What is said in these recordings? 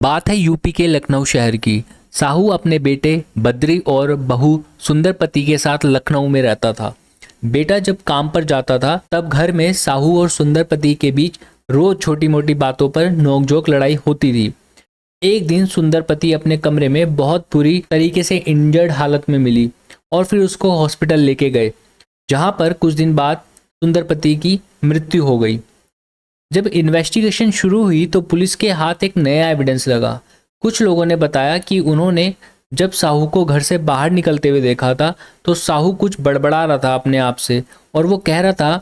बात है यूपी के लखनऊ शहर की। साहू अपने बेटे बद्री और बहू सुंदरपति के साथ लखनऊ में रहता था। बेटा जब काम पर जाता था तब घर में साहू और सुंदरपति के बीच रोज छोटी मोटी बातों पर नोकझोंक लड़ाई होती थी। एक दिन सुंदरपति अपने कमरे में बहुत बुरी तरीके से इंजर्ड हालत में मिली और फिर उसको हॉस्पिटल लेके गए, जहां पर कुछ दिन बाद सुंदरपति की मृत्यु हो गई। जब इन्वेस्टिगेशन शुरू हुई तो पुलिस के हाथ एक नया एविडेंस लगा। कुछ लोगों ने बताया कि उन्होंने जब साहू को घर से बाहर निकलते हुए देखा था तो साहू कुछ बड़बड़ा रहा था अपने आप से, और वो कह रहा था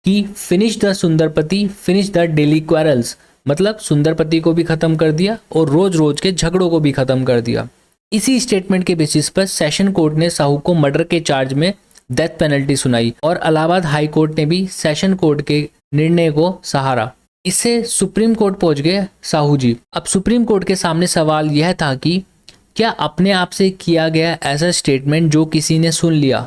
कि finish the Sundarpati, finish the daily quarrels, मतलब सुंदरपति को भी खत्म कर दिया और रोज रोज के झगड़ों को भी खत्म कर दिया। इसी स्टेटमेंट के बेसिस पर सेशन कोर्ट ने साहू को मर्डर के चार्ज में डेथ पेनल्टी सुनाई और इलाहाबाद हाई कोर्ट ने भी सेशन कोर्ट के निर्णय को सहारा। इससे सुप्रीम कोर्ट पहुंच गए साहू जी। अब सुप्रीम कोर्ट के सामने सवाल यह था कि क्या अपने आप से किया गया ऐसा स्टेटमेंट जो किसी ने सुन लिया,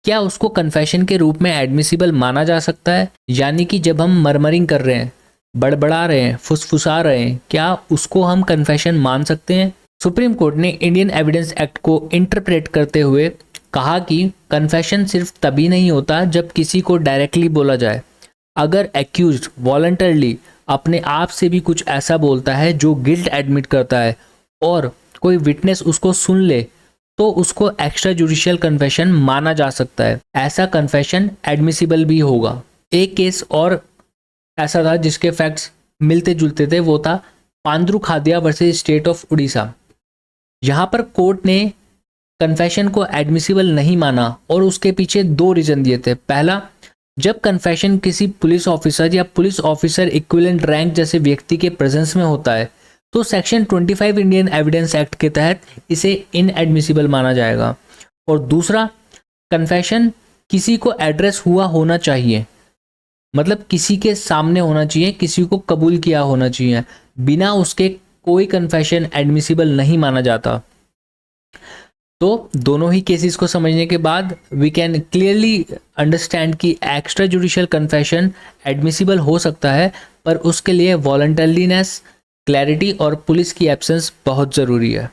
क्या उसको कन्फेशन के रूप में एडमिसिबल माना जा सकता है? यानी कि जब हम मरमरिंग कर रहे हैं, बड़बड़ा रहे हैं, फुसफुसा रहे हैं, क्या उसको हम कन्फेशन मान सकते हैं? सुप्रीम कोर्ट ने इंडियन एविडेंस एक्ट को इंटरप्रेट करते हुए कहा कि कन्फेशन सिर्फ तभी नहीं होता जब किसी को डायरेक्टली बोला जाए। अगर एक्यूज्ड वॉलंटरली अपने आप से भी कुछ ऐसा बोलता है जो गिल्ट एडमिट करता है और कोई विटनेस उसको सुन ले तो उसको एक्स्ट्रा जुडिशियल कन्फेशन माना जा सकता है। ऐसा कन्फेशन एडमिसिबल भी होगा। एक केस और ऐसा था जिसके फैक्ट्स मिलते जुलते थे, वो था पांद्रू खादिया वर्सेस स्टेट ऑफ उड़ीसा। यहाँ पर कोर्ट ने कन्फेशन को एडमिसिबल नहीं माना और उसके पीछे दो रीजन दिए थे। पहला, जब कन्फेशन किसी पुलिस ऑफिसर या पुलिस ऑफिसर इक्विवेलेंट रैंक जैसे व्यक्ति के प्रेजेंस में होता है तो सेक्शन 25 इंडियन एविडेंस एक्ट के तहत इसे इनएडमिसिबल माना जाएगा। और दूसरा, कन्फेशन किसी को एड्रेस हुआ होना चाहिए, मतलब किसी के सामने होना चाहिए, किसी को कबूल किया होना चाहिए। बिना उसके कोई कन्फेशन एडमिसिबल नहीं माना जाता। तो दोनों ही केसेस को समझने के बाद वी कैन क्लियरली अंडरस्टैंड कि एक्स्ट्रा जुडिशियल कन्फेशन एडमिसिबल हो सकता है, पर उसके लिए वॉलंटरीनेस, क्लैरिटी और पुलिस की एब्सेंस बहुत ज़रूरी है।